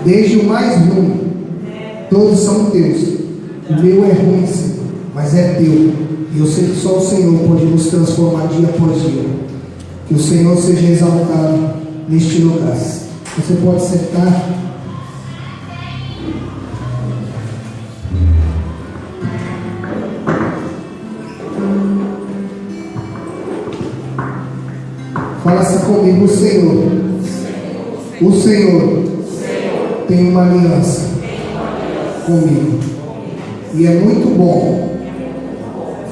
desde o mais ruim, todos são teus. O meu é ruim, Senhor, mas é teu. E eu sei que só o Senhor pode nos transformar dia após dia. Que o Senhor seja exaltado neste lugar. Você pode sentar. Fala assim comigo, o Senhor tem uma aliança comigo. E é muito bom.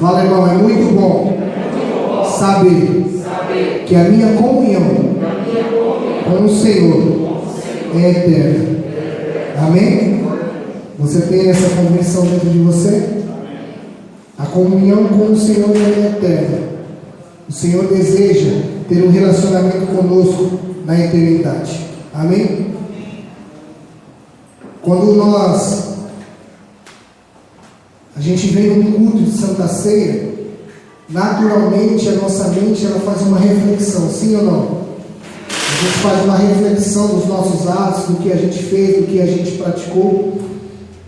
Fala, irmão, é muito bom saber que a minha comunhão com o Senhor é eterna. Amém? Você tem essa convicção dentro de você? A comunhão com o Senhor é eterna. O Senhor deseja ter um relacionamento conosco na eternidade. Amém? Quando a gente vem no culto de Santa Ceia, naturalmente a nossa mente ela faz uma reflexão, sim ou não? A gente faz uma reflexão dos nossos atos, do que a gente fez, do que a gente praticou,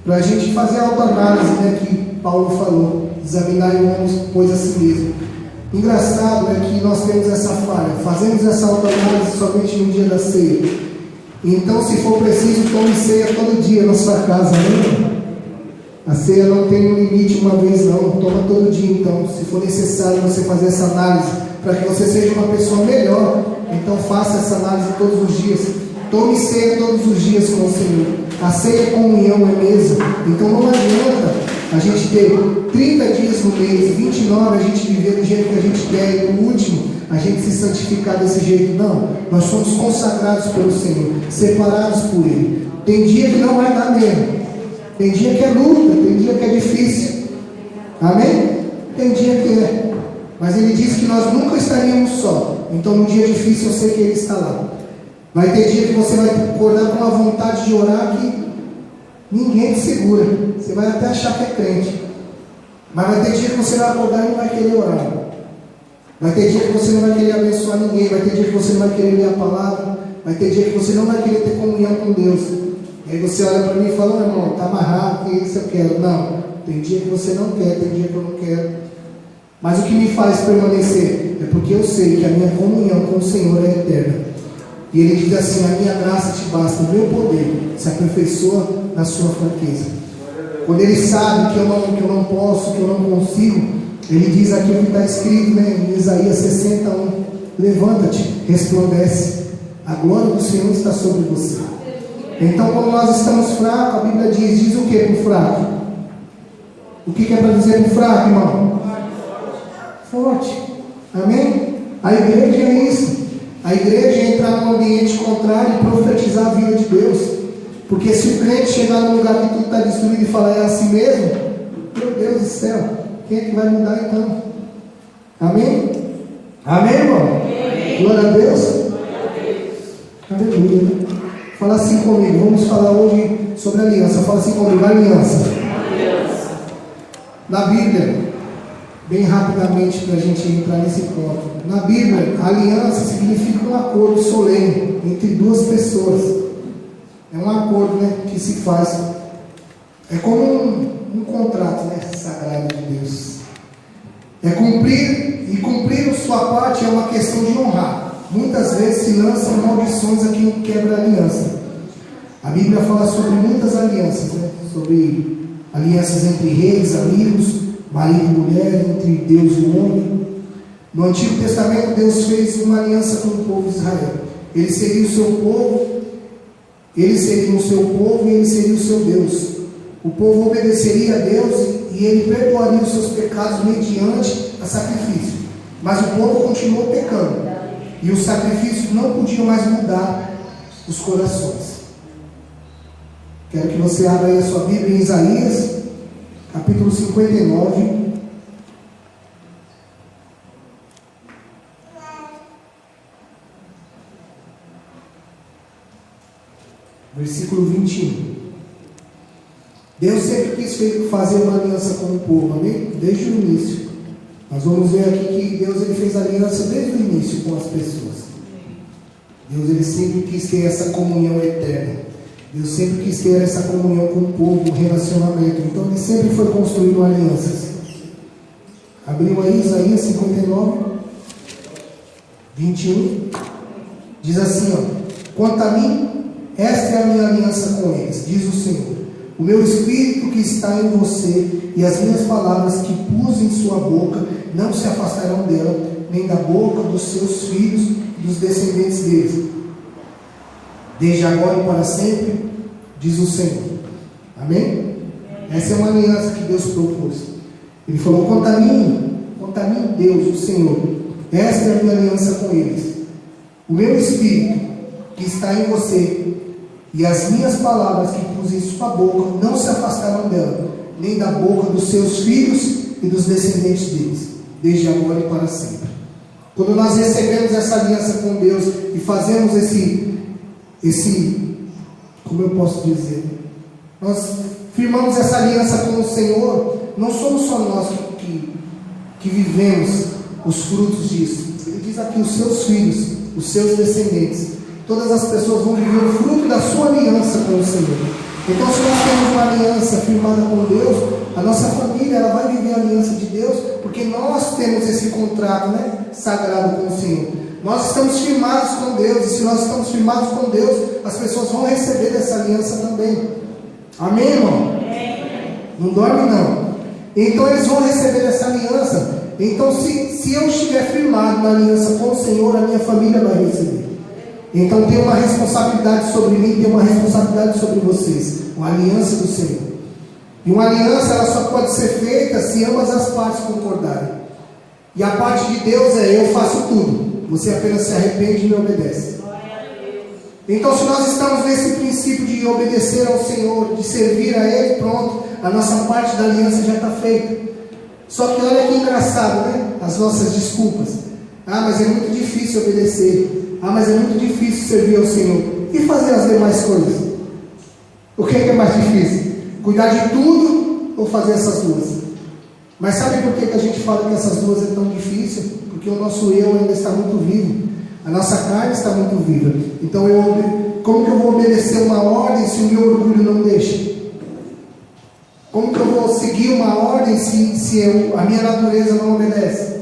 para a gente fazer a autoanálise, né, que Paulo falou, examinar o homem, pois a si mesmo. Engraçado é que nós temos essa falha, fazemos essa autoanálise somente no dia da ceia. Então, se for preciso, tome ceia todo dia na sua casa, né? A ceia não tem um limite uma vez não, toma todo dia. Então, se for necessário você fazer essa análise para que você seja uma pessoa melhor, então faça essa análise todos os dias. Tome ceia todos os dias com o Senhor. A ceia é comunhão, é mesa. Então não adianta a gente ter 30 dias no mês, 29 a gente viver do jeito que a gente quer e no último a gente se santificar desse jeito. Não, nós somos consagrados pelo Senhor, separados por Ele. Tem dia que não vai dar mesmo, tem dia que é luta, tem dia que é difícil, amém? Tem dia que é, mas Ele disse que nós nunca estaríamos só. Então no dia difícil eu sei que Ele está lá. Vai ter dia que você vai acordar com uma vontade de orar que ninguém te segura, você vai até achar que é crente, mas vai ter dia que você vai acordar e não vai querer orar. Vai ter dia que você não vai querer abençoar ninguém, vai ter dia que você não vai querer ler a palavra, vai ter dia que você não vai querer ter comunhão com Deus. E aí você olha para mim e fala, irmão, está amarrado, que isso eu quero. Não, tem dia que você não quer, tem dia que eu não quero. Mas o que me faz permanecer é porque eu sei que a minha comunhão com o Senhor é eterna. E Ele diz assim, a minha graça te basta, o meu poder se aperfeiçoa na sua fraqueza. Quando Ele sabe que eu não posso, que eu não consigo, Ele diz aqui o que está escrito, né, em Isaías 61, levanta-te, resplandece, a glória do Senhor está sobre você. Então quando nós estamos fracos, a Bíblia diz o que para o fraco? O que é para dizer para o fraco, irmão? Forte, amém? A igreja é isso. A igreja é entrar num ambiente contrário e profetizar a vida de Deus. Porque se o crente chegar num lugar que tudo está destruído e falar é assim mesmo, meu Deus do céu, quem é que vai mudar então? Amém? Amém, irmão? Amém. Glória a Deus. Aleluia, né? Fala assim comigo, vamos falar hoje sobre aliança. Fala assim comigo, aliança. Na Bíblia, bem rapidamente para a gente entrar nesse ponto. Na Bíblia, aliança significa um acordo solene entre duas pessoas. É um acordo, né, que se faz. É como um contrato, né, sagrado de Deus. É cumprir, e cumprir a sua parte é uma questão de honrar. Muitas vezes se lançam maldições a quem quebra a aliança. A Bíblia fala sobre muitas alianças, né? Sobre alianças entre reis, amigos, marido e mulher, entre Deus e o homem. No Antigo Testamento, Deus fez uma aliança com o povo de Israel. Ele seria o seu povo, ele seria o seu povo e ele seria o seu Deus. O povo obedeceria a Deus e ele perdoaria os seus pecados mediante a sacrifício. Mas o povo continuou pecando. E os sacrifícios não podiam mais mudar os corações. Quero que você abra aí a sua Bíblia em Isaías, capítulo 59. Versículo 21. Deus sempre quis fazer uma aliança com o povo, amém? Desde o início. Nós vamos ver aqui que Deus ele fez aliança desde o início com as pessoas. Deus ele sempre quis ter essa comunhão eterna. Deus sempre quis ter essa comunhão com o povo, um relacionamento. Então Ele sempre foi construindo alianças. Abriu aí Isaías 59, 21. Diz assim, ó: quanto a mim, esta é a minha aliança com eles, diz o Senhor. O meu Espírito que está em você e as minhas palavras que pus em sua boca não se afastarão dela, nem da boca dos seus filhos e dos descendentes deles, desde agora e para sempre, diz o Senhor. Amém? Essa é uma aliança que Deus propôs. Ele falou: quanto a mim, Deus, o Senhor, esta é a minha aliança com eles. O meu Espírito que está em você e as minhas palavras que pus em sua boca não se afastarão dela, nem da boca dos seus filhos e dos descendentes deles, desde agora e para sempre. Quando nós recebemos essa aliança com Deus e fazemos como eu posso dizer, nós firmamos essa aliança com o Senhor, não somos só nós que vivemos os frutos disso. Ele diz aqui: os seus filhos, os seus descendentes, todas as pessoas vão viver o fruto da sua aliança com o Senhor. Então, se nós temos uma aliança firmada com Deus, a nossa família ela vai viver a aliança de Deus, porque nós temos esse contrato, sagrado com o Senhor. Nós estamos firmados com Deus, e se nós estamos firmados com Deus, as pessoas vão receber dessa aliança também. Amém, irmão? Não dorme não. Então eles vão receber essa aliança. Então, se eu estiver firmado na aliança com o Senhor, a minha família vai receber. Então tem uma responsabilidade sobre mim, tem uma responsabilidade sobre vocês, uma aliança do Senhor. E uma aliança ela só pode ser feita se ambas as partes concordarem. E a parte de Deus é: eu faço tudo, você apenas se arrepende e me obedece. Então, se nós estamos nesse princípio de obedecer ao Senhor, de servir a Ele, pronto, a nossa parte da aliança já está feita. Só que olha que engraçado, as nossas desculpas. Mas é muito difícil obedecer. Mas é muito difícil servir ao Senhor. E fazer as demais coisas? O que é mais difícil? Cuidar de tudo ou fazer essas duas? Mas sabe por que a gente fala que essas duas é tão difícil? Porque o nosso eu ainda está muito vivo. A nossa carne está muito viva. Então, como que eu vou obedecer uma ordem se o meu orgulho não deixa? Como que eu vou seguir uma ordem se a minha natureza não obedece?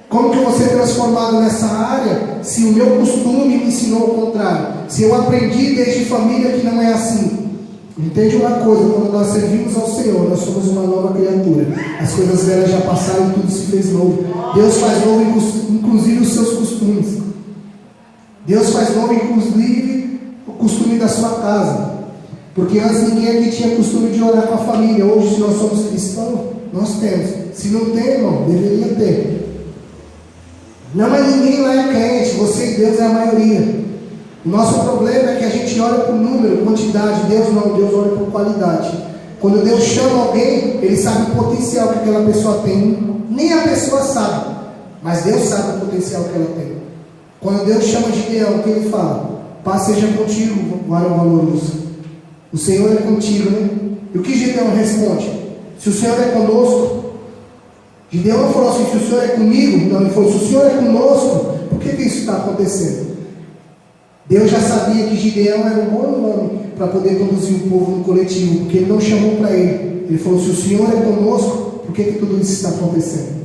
Como que eu vou ser transformado nessa área se o meu costume me ensinou o contrário? Se eu aprendi desde família que não é assim? Entende uma coisa: quando nós servimos ao Senhor, nós somos uma nova criatura. As coisas velhas já passaram e tudo se fez novo. Deus faz novo inclusive os seus costumes. Deus faz novo inclusive o costume da sua casa. Porque antes ninguém aqui tinha costume de orar com a família. Hoje, se nós somos cristãos, nós temos. Se não tem, irmão, deveria ter. Não, mas ninguém lá é crente. Você e Deus é a maioria. O nosso problema é que a gente olha por número, quantidade. Deus não, Deus olha por qualidade. Quando Deus chama alguém, Ele sabe o potencial que aquela pessoa tem. Nem a pessoa sabe, mas Deus sabe o potencial que ela tem. Quando Deus chama Gideão, o que Ele fala? Paz seja contigo, varão valoroso. O Senhor é contigo, E o que Gideão responde? Se o Senhor é conosco. Gideão não falou assim: se o Senhor é comigo. Não, ele falou: se o Senhor é conosco, por que isso está acontecendo? Deus já sabia que Gideão era um bom nome para poder conduzir o povo no coletivo, porque Ele não chamou para ele. Ele falou: se o Senhor é conosco, por que tudo isso está acontecendo?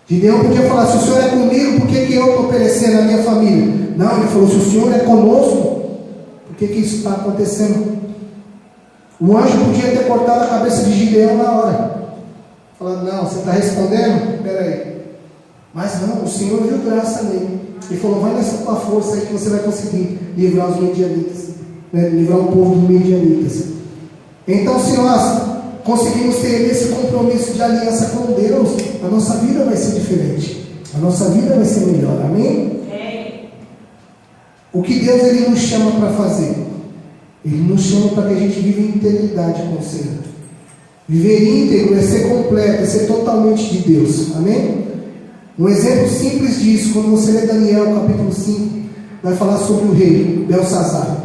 Gideão podia falar: se o Senhor é comigo, por que eu estou perecendo a minha família? Não, ele falou: se o Senhor é conosco, por que isso está acontecendo? O anjo podia ter cortado a cabeça de Gideão na hora. Falando: não, você está respondendo? Espera aí. Mas não, o Senhor viu graça nele. Ele falou: vai nessa tua força aí que você vai conseguir livrar os medianitas, livrar o povo dos medianitas. Então, se nós conseguimos ter esse compromisso de aliança com Deus, a nossa vida vai ser diferente. A nossa vida vai ser melhor. Amém? O que Deus Ele nos chama para fazer? Ele nos chama para que a gente viva em integridade com o Senhor. Viver íntegro é ser completo, é ser totalmente de Deus. Amém? Um exemplo simples disso, quando você lê Daniel capítulo 5, vai falar sobre o rei Belsazar.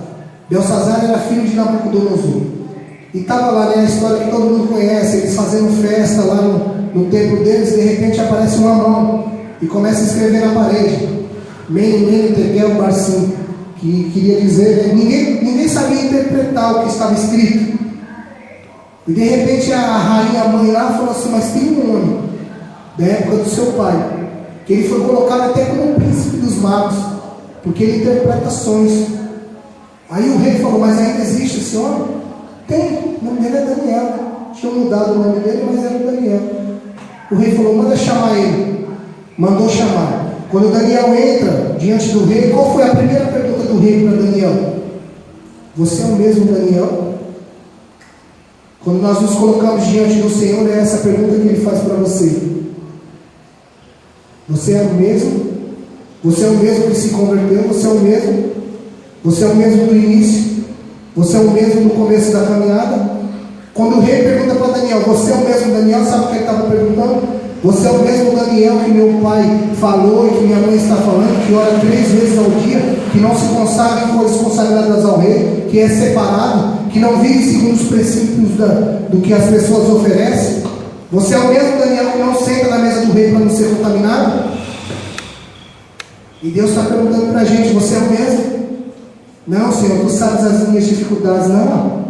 Belsazar era filho de Nabucodonosor. E estava lá, a história que todo mundo conhece, eles fazendo festa lá no templo deles, de repente aparece uma mão e começa a escrever na parede: Mene, Mene, Tekel, Barsim. que queria dizer, ninguém sabia interpretar o que estava escrito. E de repente a rainha, a mãe lá, falou assim: mas tem um homem da época do seu pai, que ele foi colocado até como príncipe dos magos, porque ele interpreta sonhos. Aí o rei falou: mas ainda existe esse homem? Tem, o nome dele é Daniel. Tinha mudado o nome dele, mas era Daniel. O rei falou: manda chamar ele. Mandou chamar. Quando Daniel entra diante do rei, qual foi a primeira pergunta do rei para Daniel? Você é o mesmo Daniel? Quando nós nos colocamos diante do Senhor, é essa pergunta que Ele faz para você. Você é o mesmo? Você é o mesmo que se converteu? Você é o mesmo? Você é o mesmo do início? Você é o mesmo do começo da caminhada? Quando o rei pergunta para Daniel: você é o mesmo Daniel? Sabe o que ele estava perguntando? Você é o mesmo Daniel que meu pai falou e que minha mãe está falando, que ora 3 vezes ao dia, que não se consagra em coisas consagradas ao rei, que é separado, que não vive segundo os princípios do que as pessoas oferecem? Você é o mesmo Daniel que não senta na mesa do rei para não ser contaminado? E Deus está perguntando para a gente: você é o mesmo? Não, Senhor, tu sabes as minhas dificuldades. Não.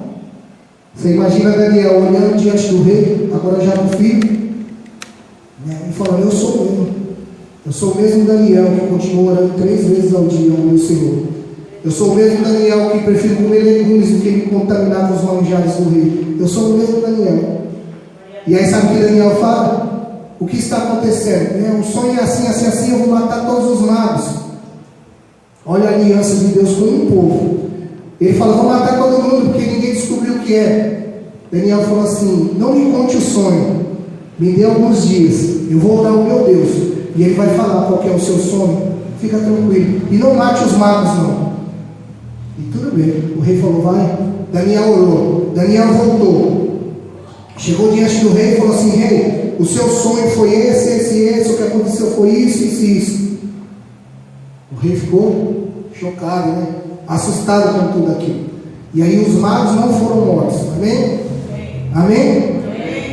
Você imagina Daniel olhando diante do rei, agora já no filho, e falando: eu sou o mesmo. Eu sou o mesmo Daniel que continua orando 3 vezes ao dia ao meu Senhor. Eu sou o mesmo Daniel que prefiro comer legumes do que me contaminar com os manjares do rei. Eu sou o mesmo Daniel. E aí sabe o que Daniel fala? O que está acontecendo? O sonho é assim, assim, assim, eu vou matar todos os magos. Olha a aliança de Deus com um povo. Ele fala: vou matar todo mundo porque ninguém descobriu o que é. Daniel falou assim: não me conte o sonho, me dê alguns dias, eu vou orar ao meu Deus, e Ele vai falar qual que é o seu sonho. Fica tranquilo, e não mate os magos não. E tudo bem, o rei falou: vai. Daniel orou, Daniel voltou, chegou diante do rei e falou assim: rei, o seu sonho foi esse, o que aconteceu foi isso, isso. O rei ficou chocado, né? Assustado com tudo aquilo. E aí os magos não foram mortos. Amém? Amém?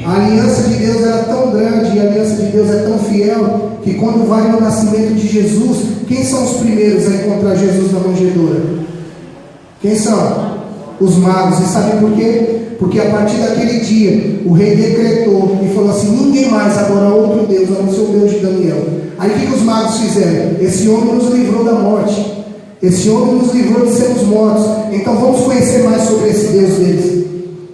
A aliança de Deus era tão grande, e a aliança de Deus é tão fiel, que quando vai no nascimento de Jesus, quem são os primeiros a encontrar Jesus na manjedoura? Quem são? Os magos. E sabe por quê? Porque a partir daquele dia, o rei decretou e falou assim: ninguém mais adora outro Deus a não ser o Deus de Daniel. Aí o que os magos fizeram? Esse homem nos livrou da morte. Esse homem nos livrou de sermos mortos. Então vamos conhecer mais sobre esse Deus deles.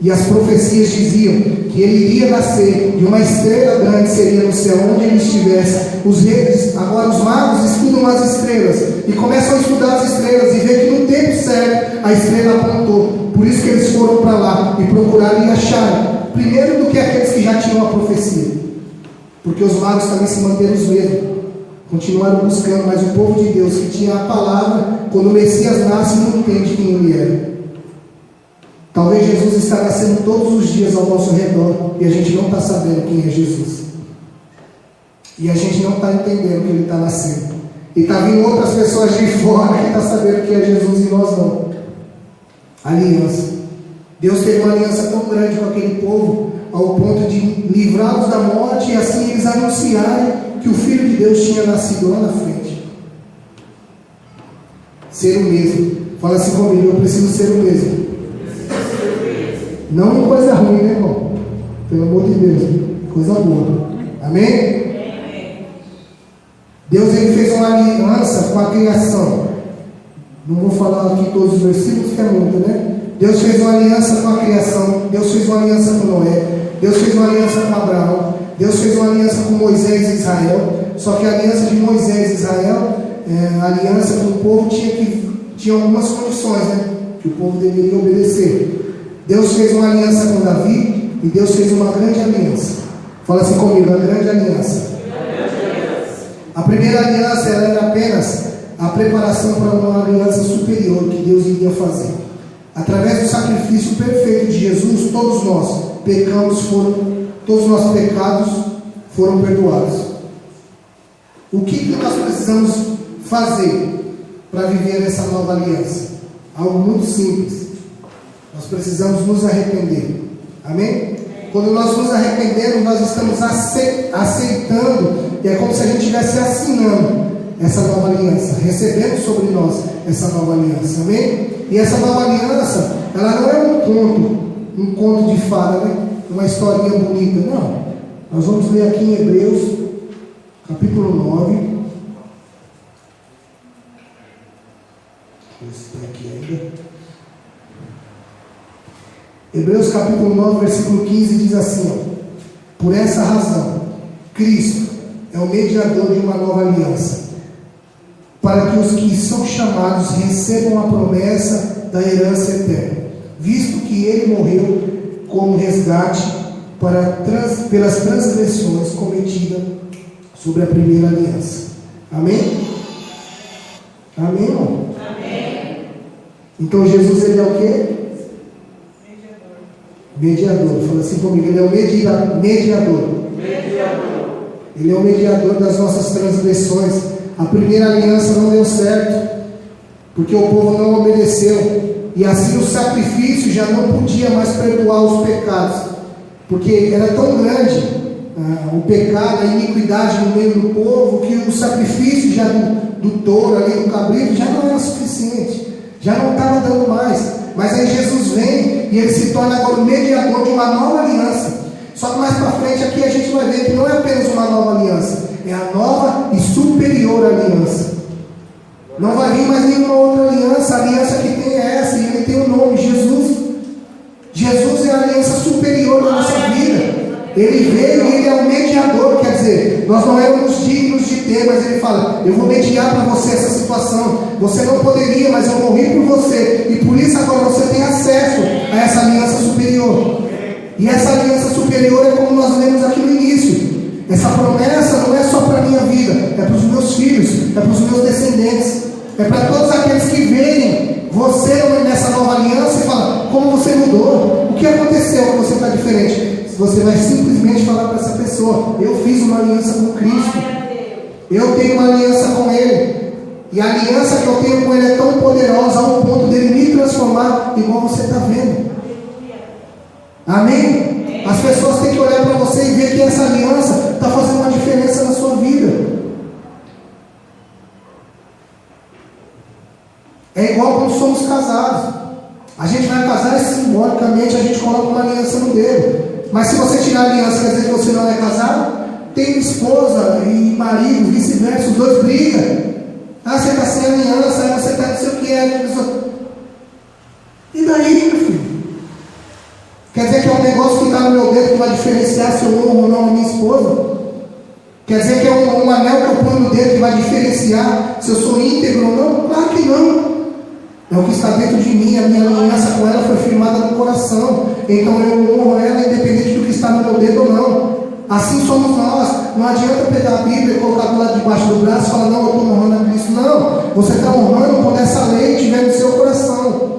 E as profecias diziam que ele iria nascer e uma estrela grande seria no céu onde ele estivesse. Os reis, agora os magos, estudam as estrelas e começam a estudar as estrelas e ver que no tempo certo a estrela apontou. Por isso que eles foram para lá e procuraram e acharam, primeiro do que aqueles que já tinham a profecia, porque os magos também se manteram os mesmos, continuaram buscando. Mas o povo de Deus que tinha a palavra, quando o Messias nasce, não entende quem ele era. Talvez Jesus está nascendo todos os dias ao nosso redor e a gente não está sabendo quem é Jesus, e a gente não está entendendo que ele está nascendo, e está vindo outras pessoas de fora que estão sabendo que é Jesus e nós não. Aliança. Deus teve uma aliança tão grande com aquele povo, ao ponto de livrá-los da morte, e assim eles anunciarem que o Filho de Deus tinha nascido lá na frente. Ser o mesmo. Fala assim comigo: eu preciso ser o mesmo. Não em coisa ruim, né, irmão? Pelo amor de Deus, coisa boa. Amém? Deus, ele fez uma aliança com a criação. Não vou falar aqui todos os versículos, que é muito, né? Deus fez uma aliança com a criação. Deus fez uma aliança com Noé. Deus fez uma aliança com Abraão. Deus fez uma aliança com Moisés e Israel. Só que a aliança de Moisés e Israel, a aliança com o povo tinha algumas condições, né? Que o povo deveria obedecer. Deus fez uma aliança com Davi e Deus fez uma grande aliança. Fala assim comigo: uma grande aliança. A primeira aliança era apenas a preparação para uma aliança superior que Deus iria fazer. Através do sacrifício perfeito de Jesus, todos nossos pecados foram perdoados. O que nós precisamos fazer para viver essa nova aliança? Algo muito simples. Nós precisamos nos arrepender. Amém? Quando nós nos arrependemos, nós estamos aceitando, e é como se a gente estivesse assinando essa nova aliança, recebemos sobre nós essa nova aliança, amém? E essa nova aliança, ela não é um conto de fada, né? Uma historinha bonita, não. Nós vamos ler aqui em Hebreus, capítulo 9. Esse está aqui ainda. Hebreus capítulo 9, versículo 15 diz assim, ó: por essa razão, Cristo é o mediador de uma nova aliança, para que os que são chamados recebam a promessa da herança eterna, visto que ele morreu como resgate pelas transgressões cometidas sobre a primeira aliança. Amém? Amém, irmão? Amém. Então Jesus, ele é o quê? Mediador. Fala assim comigo, ele é o mediador. Ele é o mediador das nossas transgressões. A primeira aliança não deu certo, porque o povo não obedeceu, e assim o sacrifício já não podia mais perdoar os pecados, porque era tão grande o pecado, a iniquidade no meio do povo, que o sacrifício já do touro ali, do cabrito, já não era suficiente, já não estava dando mais. Mas aí Jesus vem e ele se torna agora o mediador de uma nova aliança. Só que mais para frente aqui a gente vai ver que não é apenas uma nova aliança, é a nova e superior aliança. Não vai vir mais nenhuma outra aliança. A aliança que tem é essa, e ele tem o nome, Jesus. Jesus é a aliança superior da nossa vida. Ele veio e ele é o mediador, quer dizer, nós não éramos dignos de ter, mas ele fala, eu vou mediar para você essa situação. Você não poderia, mas eu morri por você, e por isso agora você tem acesso a essa aliança superior. E essa aliança superior é como nós lemos aqui no início. Essa promessa não é só para a minha vida, é para os meus filhos, é para os meus descendentes, é para todos aqueles que veem você nessa nova aliança e falam, como você mudou, o que aconteceu que você está diferente? Você vai simplesmente falar para essa pessoa, eu fiz uma aliança com Cristo, eu tenho uma aliança com Ele, e a aliança que eu tenho com Ele é tão poderosa ao ponto dele me transformar igual você está vendo. Amém? As pessoas têm que olhar para você e ver que essa aliança está fazendo uma diferença na sua vida. É igual quando somos casados. A gente vai casar e simbolicamente a gente coloca uma aliança no dedo. Mas se você tirar a aliança, quer dizer que você não é casado? Tem esposa e marido, vice-versa, os dois brigam. Ah, você está sem aliança, aí você está não sei o que é. E daí, meu filho? Quer dizer que é um negócio que está no meu dedo que vai diferenciar se eu honro ou não a minha esposa? Quer dizer que é um anel que eu ponho no dedo que vai diferenciar se eu sou íntegro ou não? Claro que não. É o que está dentro de mim, a minha aliança com ela foi firmada no coração. Então eu honro ela independente do que está no meu dedo ou não. Assim somos nós. Não adianta pegar a Bíblia e colocar do lado de baixo do braço e falar, não, eu estou honrando a Cristo. Não, você está honrando quando essa lei estiver no seu coração.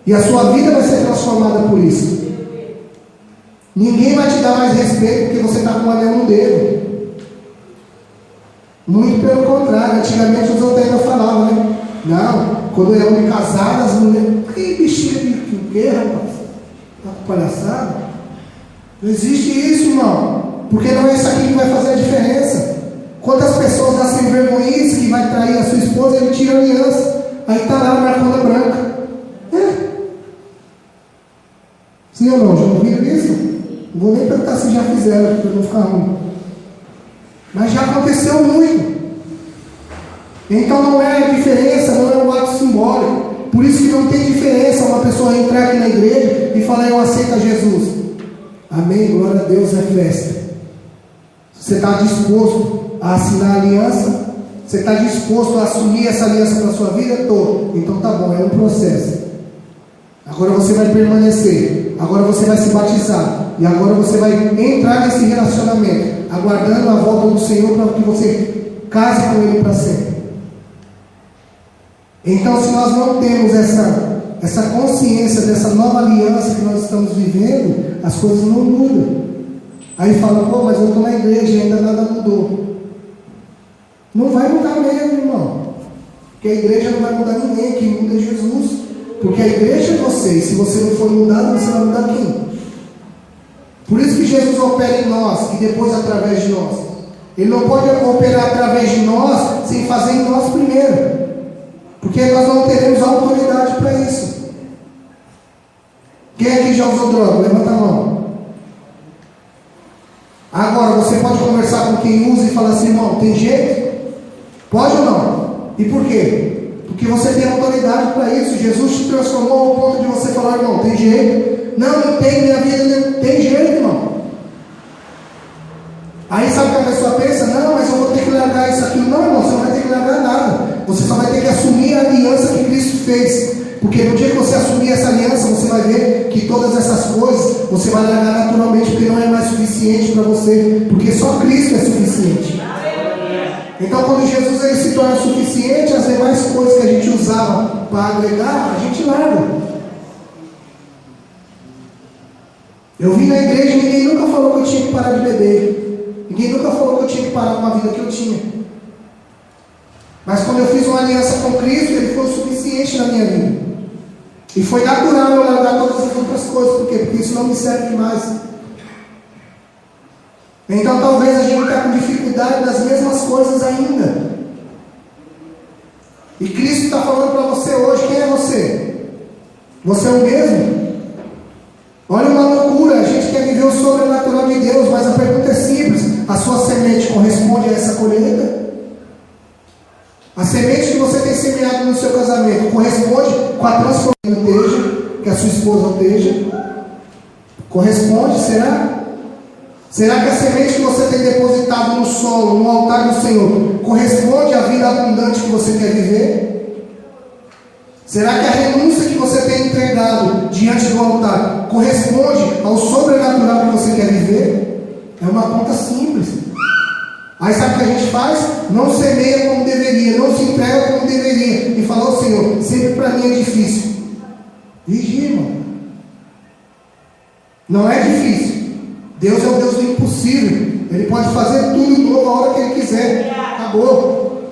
E a sua vida vai ser transformada por isso. Ninguém vai te dar mais respeito porque você está com um anel no dedo. Muito pelo contrário, antigamente os outros ainda falavam, né? Não, quando é homem casado, as mulheres, que bichinha de quê, rapaz? Tá com palhaçada? Não existe isso, irmão. Porque não é isso aqui que vai fazer a diferença. Quantas pessoas nascem vergonhices que vai trair a sua esposa, ele tira a aliança. Aí está lá a marcona branca. Sim ou não? Já ouviram isso? Não vou nem perguntar se já fizeram, para não ficar ruim. Mas já aconteceu muito. Então não é a diferença, não é um ato simbólico. Por isso que não tem diferença uma pessoa entrar aqui na igreja e falar, eu aceito Jesus. Amém? Glória a Deus, é festa. Você está disposto a assinar a aliança? Você está disposto a assumir essa aliança para a sua vida? Estou. Então tá bom, é um processo. Agora você vai permanecer. Agora você vai se batizar. E agora você vai entrar nesse relacionamento, aguardando a volta do Senhor para que você case com Ele para sempre. Então, se nós não temos essa consciência dessa nova aliança que nós estamos vivendo, as coisas não mudam. Aí fala, pô, mas eu estou na igreja e ainda nada mudou. Não vai mudar mesmo, irmão. Porque a igreja não vai mudar ninguém, quem muda é Jesus. Porque a igreja é você, e se você não for mudado, você vai mudar quem? Por isso que Jesus opera em nós, e depois através de nós. Ele não pode operar através de nós sem fazer em nós primeiro. Porque nós não teremos autoridade para isso. Quem aqui já usou droga? Levanta a mão. Agora, você pode conversar com quem usa e falar assim, irmão, tem jeito? Pode ou não? E por quê? Porque você tem autoridade para isso. Jesus te transformou ao ponto de você falar, irmão, tem jeito? Não tem, minha vida não tem jeito, irmão. Aí sabe o que a pessoa pensa? Não, mas eu vou ter que largar isso aqui. Não, irmão, você não vai ter que largar nada. Você só vai ter que assumir a aliança que Cristo fez. Porque no dia que você assumir essa aliança, você vai ver que todas essas coisas você vai largar naturalmente, porque não é mais suficiente para você. Porque só Cristo é suficiente. Então quando Jesus ele se torna suficiente, as demais coisas que a gente usava para agregar, a gente larga. Eu vim na igreja e ninguém nunca falou que eu tinha que parar de beber. Ninguém nunca falou que eu tinha que parar com a vida que eu tinha. Mas quando eu fiz uma aliança com Cristo, Ele foi o suficiente na minha vida. E foi natural eu largar todas as outras coisas. Por quê? Porque isso não me serve mais. Então talvez a gente está com dificuldade das mesmas coisas ainda. E Cristo está falando para você hoje, quem é você? Você é o mesmo? Olha uma loucura, a gente quer viver o sobrenatural de Deus, mas a pergunta é simples: a sua semente corresponde a essa colheita? A semente que você tem semeado no seu casamento corresponde com a transformação que a sua esposa esteja? Corresponde, será? Será que a semente que você tem depositado no solo, no altar do Senhor, corresponde à vida abundante que você quer viver? Será que a renúncia que você tem entregado diante do altar corresponde ao sobrenatural que você quer viver? É uma conta simples. Aí sabe o que a gente faz? Não semeia como deveria, não se entrega como deveria. E fala, ô Senhor, sempre para mim é difícil. Vigia, irmão. Não é difícil. Deus é o Deus do impossível. Ele pode fazer tudo novo a hora que Ele quiser. Acabou.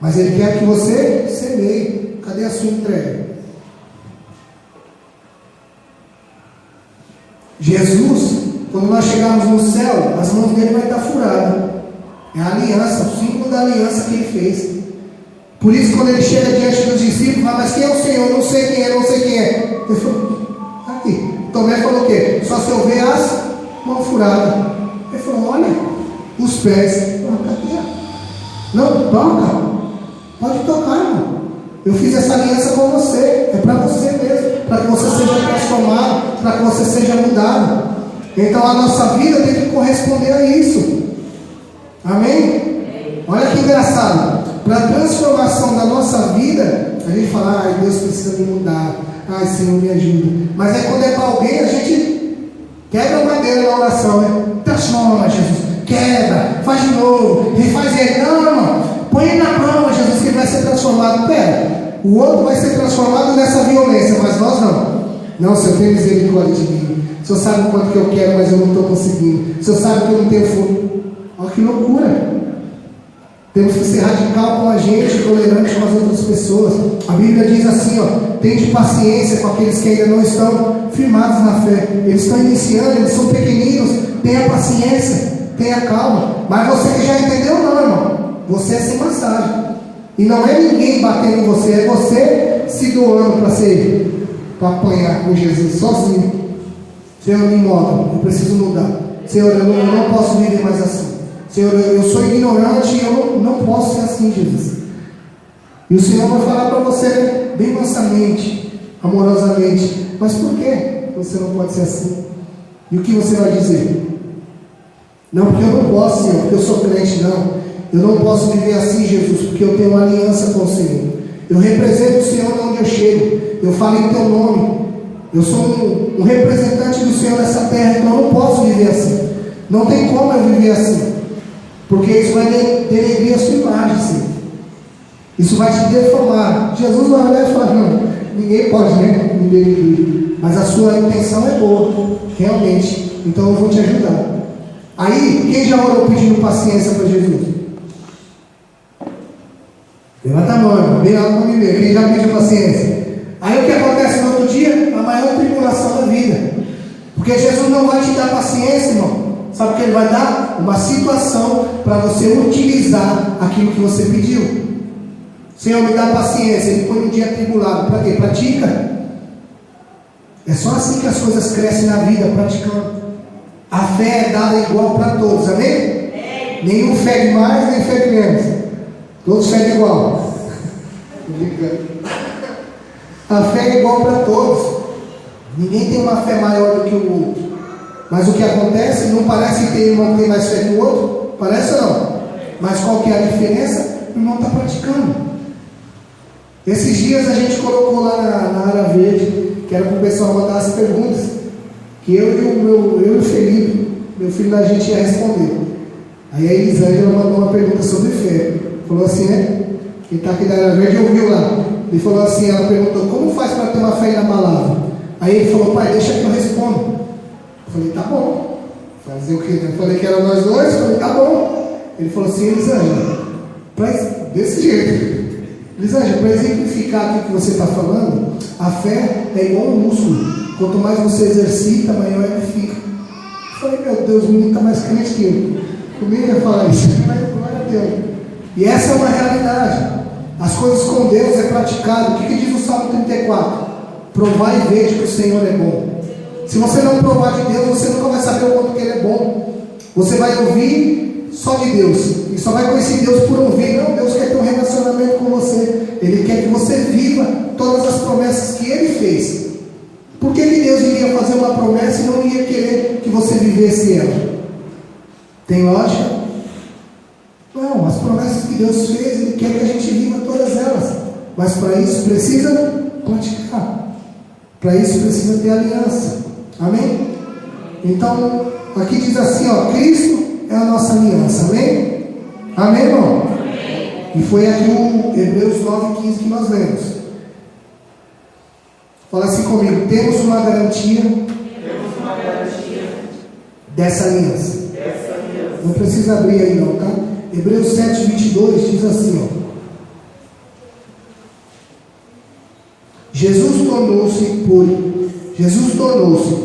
Mas Ele quer que você semeie. Cadê a sua entrega? Jesus, quando nós chegarmos no céu, as mãos dele vai estar furadas. É a aliança, o símbolo da aliança que Ele fez. Por isso, quando Ele chega diante dos discípulos, fala, mas quem é o Senhor? Não sei quem é, não sei quem é. Ele falou, aqui. Tomé falou o quê? Só se eu ver as mãos furadas. Ele falou, olha, os pés. Não, toca. Pode tocar, irmão. Eu fiz essa aliança com você. É para você mesmo. Para que você seja transformado. Para que você seja mudado. Então a nossa vida tem que corresponder a isso. Amém? Olha que engraçado. Para a transformação da nossa vida, a gente fala, ai, Deus precisa me mudar. Ai, Senhor, me ajuda. Mas aí quando é para alguém, a gente quebra a madeira na oração, né? Transforma, Jesus. Quebra, faz de novo, refaz ele. Não, irmão, põe ele na prova, Jesus, que ele vai ser transformado. Pera, o outro vai ser transformado nessa violência, mas nós não. Não, Senhor, tem misericórdia de mim. O Senhor sabe o quanto que eu quero, mas eu não estou conseguindo. O Senhor sabe que eu não tenho fogo. Olha que loucura. Temos que ser radical com a gente, tolerante com as outras pessoas. A Bíblia diz assim, ó, tende paciência com aqueles que ainda não estão firmados na fé. Eles estão iniciando, eles são pequeninos. Tenha paciência, tenha calma. Mas você que já entendeu, não, irmão. Você é sem massagem. E não é ninguém batendo em você, é você se doando para apanhar com Jesus sozinho. Senhor, me muda, eu preciso mudar. Senhor, eu não posso viver mais assim. Senhor, eu sou ignorante e eu não posso ser assim, Jesus. E o Senhor vai falar para você bem mansamente, amorosamente, mas por que você não pode ser assim? E o que você vai dizer? Não, porque eu não posso, Senhor, porque eu sou crente, não. Eu não posso viver assim, Jesus, porque eu tenho uma aliança com o Senhor. Eu represento o Senhor onde eu chego. Eu falo em teu nome. Eu sou um representante do Senhor nessa terra, então eu não posso viver assim. Não tem como eu viver assim. Porque isso vai denegrir a sua imagem, Senhor. Isso vai te deformar. Jesus vai olhar e falar, não, ninguém pode, né, me denegrir. Mas a sua intenção é boa, realmente. Então eu vou te ajudar. Aí, quem já orou pedindo paciência para Jesus? Levanta a mão, bem alto para me ver. Quem já pediu paciência? Aí o que acontece no outro dia? A maior tribulação da vida. Porque Jesus não vai te dar paciência, irmão. Sabe o que Ele vai dar? uma situação para você utilizar aquilo que você pediu. Senhor, me dá paciência. Ele põe um dia atribulado. Para quê? Pratica. É só assim que as coisas crescem na vida, praticando. A fé é dada igual para todos, amém? Nenhum fede mais, nem fede menos. Todos fedem igual. A fé é igual para todos. Ninguém tem uma fé maior do que o outro. Mas o que acontece, não parece que tem irmão que tem mais fé que o outro? Parece ou não? Mas qual que é a diferença? O irmão está praticando. Esses dias a gente colocou lá na área verde, que era para o pessoal mandar as perguntas, que eu e o Felipe, meu filho da gente, ia responder. Aí a Elisângela mandou uma pergunta sobre fé. Falou assim, né? Quem está aqui da área verde ouviu lá. Ele falou assim, ela perguntou, como faz para ter uma fé inabalável? Aí ele falou, pai, deixa que eu respondo. Eu falei, tá bom. Fazer o quê? Eu falei que era nós dois, eu falei, tá bom. Ele falou assim, Elisângela, desse jeito. Elisângela, para exemplificar aqui o que você está falando, a fé é igual um músculo. Quanto mais você exercita, maior ele fica. Eu falei, meu Deus, o menino está mais crente que eu. Comigo ia falar isso, mas glória a Deus. E essa é uma realidade. As coisas com Deus é praticado. O que diz o Salmo 34? Provar e ver que o Senhor é bom. Se você não provar de Deus, você nunca vai saber o quanto que Ele é bom. Você vai ouvir só de Deus. E só vai conhecer Deus por ouvir. Não, Deus quer ter um relacionamento com você. Ele quer que você viva todas as promessas que Ele fez. Por que Deus iria fazer uma promessa e não iria querer que você vivesse ela? Tem lógica? Não, as promessas que Deus fez, Ele quer que a gente viva todas elas. Mas para isso precisa praticar. Para isso precisa ter aliança. Amém? Então, aqui diz assim, ó, Cristo é a nossa aliança. Amém? Amém, irmão? Amém. E foi aqui o Hebreus 9:15 que nós lemos. Fala assim comigo, temos uma garantia dessa aliança. Não precisa abrir aí não, tá? Hebreus 7:22 diz assim, ó. Jesus tornou-se,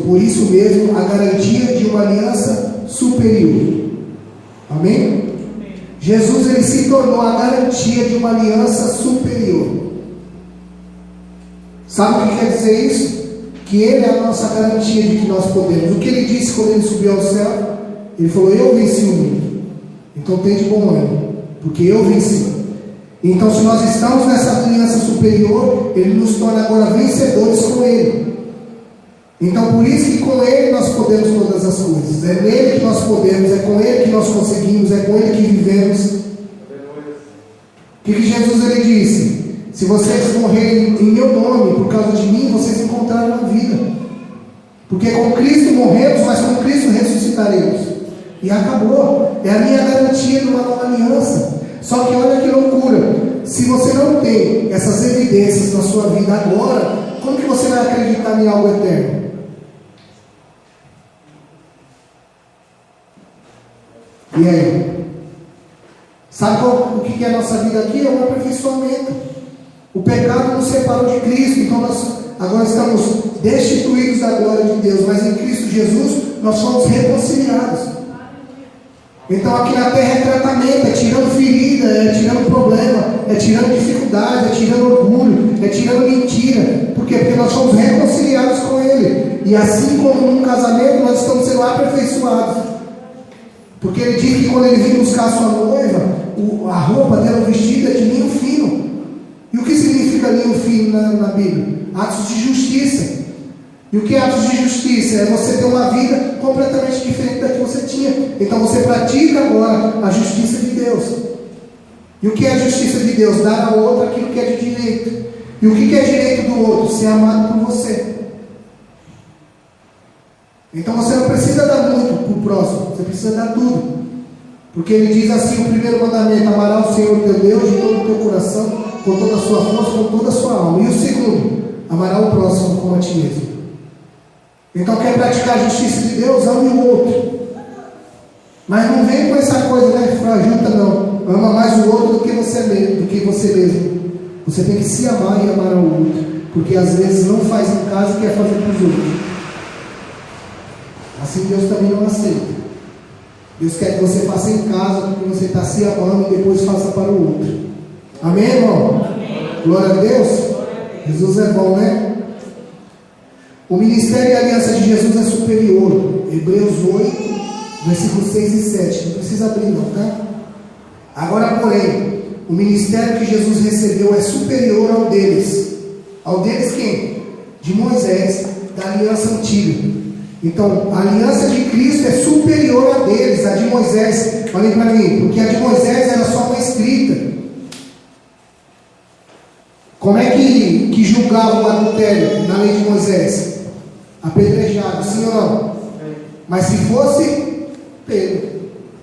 por isso mesmo, a garantia de uma aliança superior. Amém? Jesus, ele se tornou a garantia de uma aliança superior. Sabe o que quer dizer isso? Que Ele é a nossa garantia de que nós podemos. O que Ele disse quando Ele subiu ao céu? Ele falou, eu venci o mundo. Então tem de bom ânimo, porque eu venci. Então, se nós estamos nessa aliança superior, Ele nos torna agora vencedores com Ele. Então, por isso que com Ele nós podemos todas as coisas. É nele que nós podemos, é com Ele que nós conseguimos, é com Ele que vivemos. O que Jesus ele disse? Se vocês morrerem em meu nome, por causa de mim, vocês encontraram a vida. Porque com Cristo morremos, mas com Cristo ressuscitaremos. E acabou. É a minha garantia de uma nova aliança. Só que olha que loucura. Se você não tem essas evidências na sua vida agora, como que você vai acreditar em algo eterno? E aí? Sabe o que é a nossa vida aqui? É um aperfeiçoamento. O pecado nos separou de Cristo. Então nós agora estamos destituídos da glória de Deus. Mas em Cristo Jesus nós fomos reconciliados. Então aqui na terra é tratamento, é tirando ferida, é tirando problema, é tirando dificuldade, é tirando orgulho, é tirando mentira. Por quê? Porque nós somos reconciliados com Ele. E assim como num casamento nós estamos sendo aperfeiçoados. Porque Ele diz que quando Ele vir buscar a sua noiva, a roupa dela, o vestido é de linho fino. E o que significa linho fino na Bíblia? Atos de justiça. E o que é atos de justiça? É você ter uma vida completamente diferente da que você tinha. Então você pratica agora a justiça de Deus. E o que é a justiça de Deus? Dar ao outro aquilo que é de direito. E o que é direito do outro? Ser amado por você. Então você não precisa dar muito para o próximo, você precisa dar tudo. Porque Ele diz assim, o primeiro mandamento, amarás o Senhor teu Deus de todo o teu coração, com toda a sua força, com toda a sua alma. E o segundo, amarás o próximo como a ti mesmo. Então quer praticar a justiça de Deus, ame o outro. Mas não vem com essa coisa, né, frajunta não. Ama mais o outro do que você mesmo. Você tem que se amar e amar ao outro. Porque às vezes não faz em casa e quer fazer para os outros. Assim Deus também não aceita. Deus quer que você faça em casa, porque você está se amando e depois faça para o outro. Amém, irmão? Amém. Glória a Deus. Jesus é bom, né? O ministério e a aliança de Jesus é superior. Hebreus 8, versículos 6 e 7. Não precisa abrir não, tá? Agora, porém, o ministério que Jesus recebeu é superior ao deles. Ao deles quem? De Moisés, da aliança antiga. Então, a aliança de Cristo é superior a deles, a de Moisés. Olhem para mim, porque a de Moisés era só uma escrita. Como é que julgava o adultério na lei de Moisés? Apedrejado, sim ou não? Mas se fosse pego,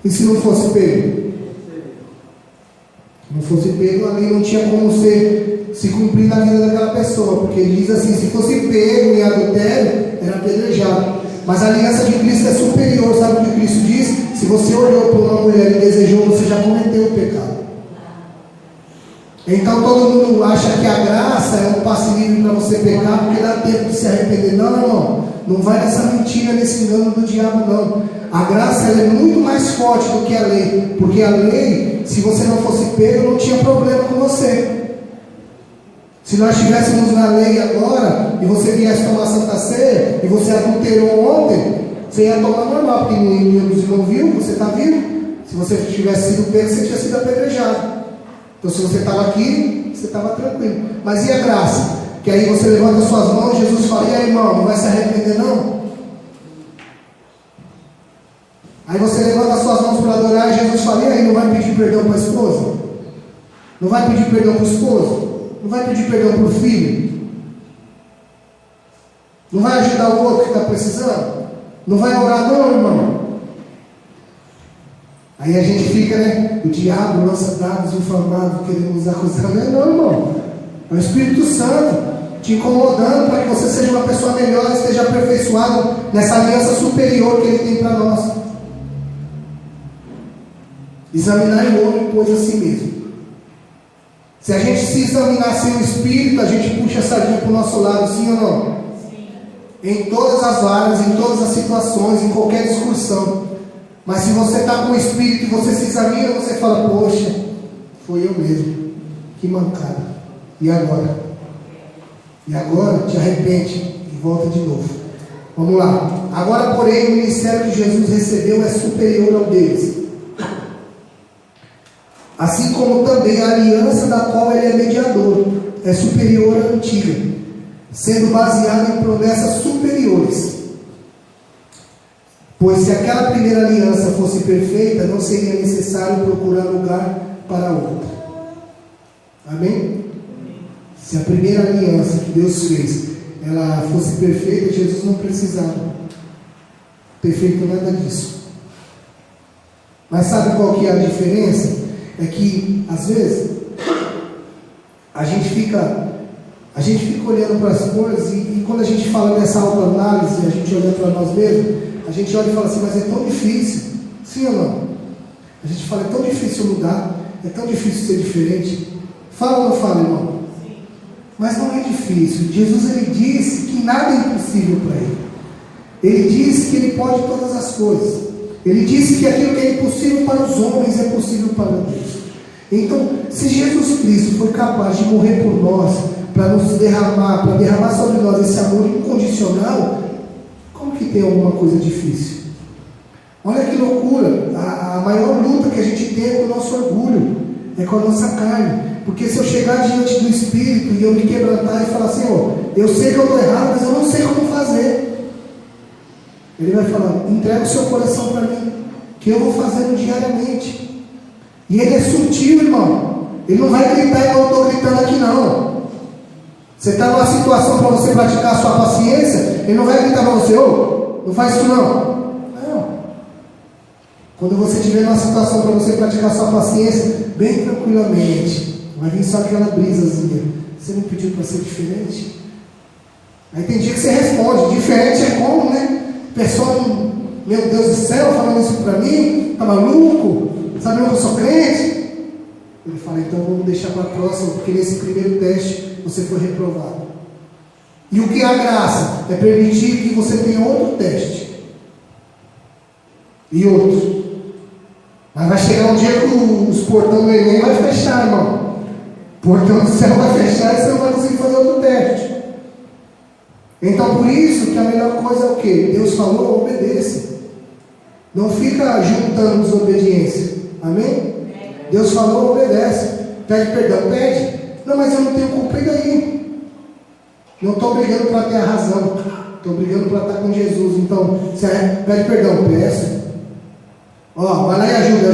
e se não fosse pego? Não fosse pego, a lei não tinha como se cumprir na vida daquela pessoa, porque ele diz assim: se fosse pego em adultério, era apedrejado. Mas a aliança de Cristo é superior. Sabe o que Cristo diz? Se você olhou para uma mulher e desejou, você já cometeu o pecado. Então todo mundo acha que a graça é um passe livre para você pecar, porque dá tempo de se arrepender. Não, irmão, não vai nessa mentira, nesse engano do diabo, não. A graça ela é muito mais forte do que a lei, porque a lei, se você não fosse pego, não tinha problema com você. Se nós estivéssemos na lei agora, e você viesse tomar Santa Ceia, e você adulterou ontem, você ia tomar normal, porque ninguém não viu, você está vivo. Se você tivesse sido pego, você tinha sido apedrejado. Então se você estava aqui, você estava tranquilo. Mas e a graça? Que aí você levanta suas mãos, Jesus fala: e aí, irmão, não vai se arrepender não? Aí você levanta suas mãos para adorar, e Jesus fala: e aí, não vai pedir perdão para a esposa? Não vai pedir perdão para o esposo? Não vai pedir perdão para o filho? Não vai ajudar o outro que está precisando? Não vai orar não, irmão? Aí a gente fica, né? O diabo lança dados inflamados, querendo nos acusar. Não é não, irmão. É o Espírito Santo te incomodando para que você seja uma pessoa melhor, esteja aperfeiçoado nessa aliança superior que Ele tem para nós. Examinar o homem, pois, a si mesmo. Se a gente se examinar sem o Espírito, a gente puxa a sardinha para o nosso lado, sim ou não? Sim. Em todas as áreas, em todas as situações, em qualquer discussão. Mas se você está com o Espírito e você se examina, você fala: poxa, foi eu mesmo, que mancada. E agora? E agora te arrepende e volta de novo. Vamos lá. Agora, porém, o ministério que Jesus recebeu é superior ao deles, assim como também a aliança da qual ele é mediador é superior à antiga, sendo baseada em promessas superiores. Pois se aquela primeira aliança fosse perfeita, não seria necessário procurar lugar para outra. Amém? Se a primeira aliança que Deus fez, ela fosse perfeita, Jesus não precisava ter feito nada disso. Mas sabe qual que é a diferença? É que, às vezes, a gente fica olhando para as coisas e quando a gente fala dessa autoanálise, a gente olha para nós mesmos, a gente olha e fala assim: mas é tão difícil. Sim ou não? A gente fala: é tão difícil mudar, é tão difícil ser diferente. Fala ou não fala, irmão? Sim. Mas não é difícil. Jesus, ele disse que nada é impossível para ele. Ele disse que ele pode todas as coisas. Ele disse que aquilo que é impossível para os homens é possível para Deus. Então, se Jesus Cristo foi capaz de morrer por nós, para nos derramar, para derramar sobre nós esse amor incondicional, como que tem alguma coisa difícil? Olha que loucura. A maior luta que a gente tem é com o nosso orgulho, é com a nossa carne. Porque se eu chegar diante do Espírito e eu me quebrantar e falar assim: ó, eu sei que eu estou errado, mas eu não sei como fazer. Ele vai falar: entrega o seu coração para mim, que eu vou fazendo diariamente. E ele é sutil, irmão. Ele não vai gritar igual eu estou gritando aqui, não. Você está numa situação para você praticar a sua paciência, ele não vai gritar para você: ô, não faz isso não. Não. Quando você estiver numa situação para você praticar a sua paciência, bem tranquilamente, vai vir só aquela brisazinha: você não pediu para ser diferente? Aí tem dia que você responde: diferente é como, né? Pessoa, meu Deus do céu, falando isso para mim, tá maluco? Sabe que eu sou crente? Ele fala: então vamos deixar para a próxima, porque nesse primeiro teste você foi reprovado. E o que é a graça? É permitir que você tenha outro teste, e outro, Mas vai chegar um dia que os portões do Enem vai fechar, irmão. O portão do céu vai fechar e você não vai conseguir fazer outro teste. Então por isso que a melhor coisa é o quê? Deus falou, obedeça. Não fica juntando desobediência. Amém? Deus falou, obedece. Pede perdão, pede. Não, mas eu não tenho cumprido aí. Não estou brigando para ter a razão. Estou brigando para estar com Jesus. Então, você pede perdão, peço. Ó, vai lá e ajuda.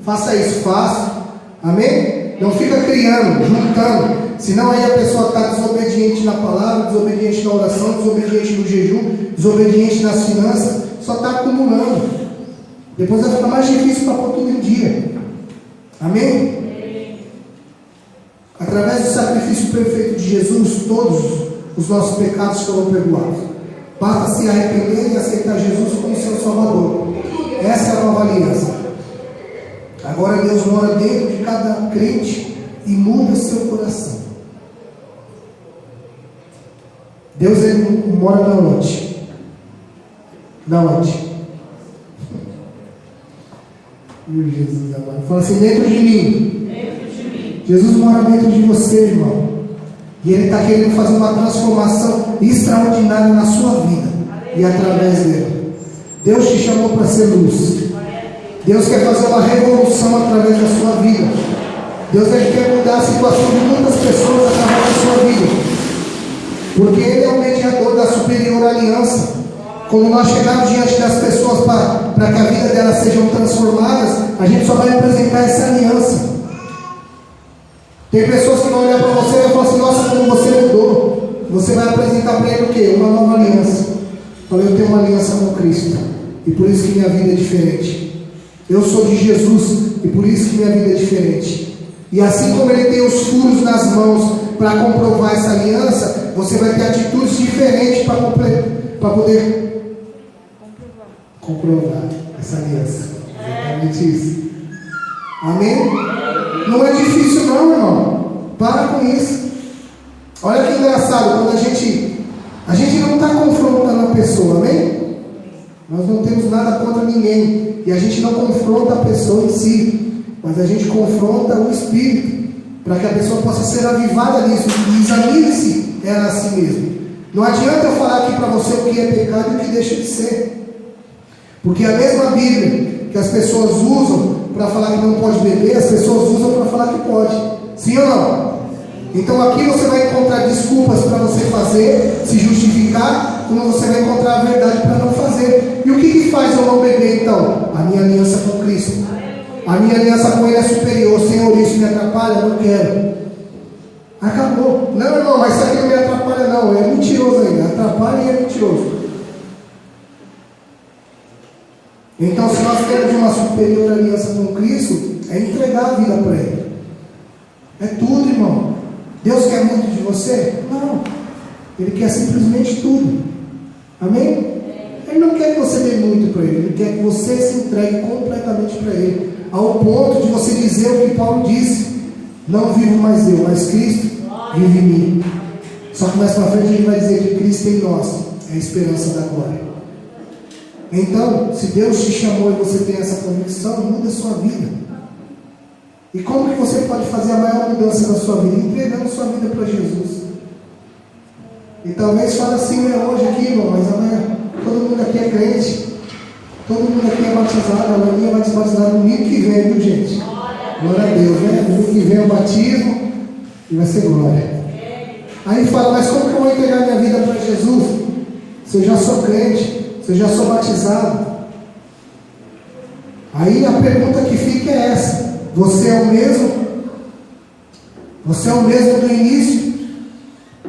Faça isso, faça. Amém? Não fica criando, juntando. Senão aí a pessoa está desobediente na palavra, desobediente na oração, desobediente no jejum, desobediente nas finanças, só está acumulando. Depois vai ficar mais difícil para pôr tudo em dia. Amém? Através do sacrifício perfeito de Jesus, todos os nossos pecados foram perdoados. Basta se arrepender e aceitar Jesus como seu Salvador. Essa é a nova aliança. Agora Deus mora dentro de cada crente e muda seu coração. Deus, ele mora na onde? Na onde? Meu Jesus amado. Fala assim, dentro de mim. Jesus mora dentro de você, irmão. E Ele está querendo fazer uma transformação extraordinária na sua vida. E através dele. Deus te chamou para ser luz. Deus quer fazer uma revolução através da sua vida. Deus quer mudar a situação de muitas pessoas através da sua vida. Porque Ele é o mediador da superior aliança. Quando nós chegarmos diante das pessoas para que a vida delas sejam transformadas, a gente só vai apresentar essa aliança. Tem pessoas que vão olhar para você e vão falar assim, nossa, como você mudou. Você vai apresentar para ele o quê? Uma nova aliança. Falei, eu tenho uma aliança com Cristo. E por isso que minha vida é diferente. Eu sou de Jesus. E por isso que minha vida é diferente. E assim como ele tem os furos nas mãos para comprovar essa aliança, você vai ter atitudes diferentes para poder comprovar essa aliança. Exatamente isso. Amém? Não é difícil não, irmão. Para com isso. Olha que engraçado, quando a gente não está confrontando a pessoa, amém? Nós não temos nada contra ninguém. E a gente não confronta a pessoa em si, mas a gente confronta o Espírito, para que a pessoa possa ser avivada nisso. E examine-se ela a si mesma. Não adianta eu falar aqui para você o que é pecado e o que deixa de ser. Porque a mesma Bíblia que as pessoas usam para falar que não pode beber, as pessoas usam para falar que pode. Sim ou não? Então aqui você vai encontrar desculpas para você fazer, se justificar, como você vai encontrar a verdade para não fazer. E o que faz eu não beber então? A minha aliança com Cristo. A minha aliança com Ele é superior. Senhor, isso me atrapalha? Eu não quero. Acabou. Não, irmão, mas isso aqui não me atrapalha não. É mentiroso ainda. Atrapalha e é mentiroso. Então, se nós temos uma superior aliança com Cristo, é entregar a vida para Ele. É tudo, irmão. Deus quer muito de você? Não. Ele quer simplesmente tudo. Amém? Ele não quer que você dê muito para Ele. Ele quer que você se entregue completamente para Ele. Ao ponto de você dizer o que Paulo disse: não vivo mais eu, mas Cristo vive em mim. Só que mais para frente ele vai dizer que Cristo em nós é a esperança da glória. Então, se Deus te chamou e você tem essa convicção, muda a sua vida. E como que você pode fazer a maior mudança da sua vida? Entregando sua vida para Jesus. E talvez fale assim, hoje aqui, irmão, mas amanhã todo mundo aqui é crente. Todo mundo aqui é batizado. Amanhã vai ser batizado no domingo que vem, viu, gente? Glória a Deus, né? No domingo que vem é o batismo e vai ser glória. Aí fala, mas como que eu vou entregar minha vida para Jesus? Se eu já sou crente, se eu já sou batizado. Aí a pergunta que fica é essa: você é o mesmo? Você é o mesmo do início?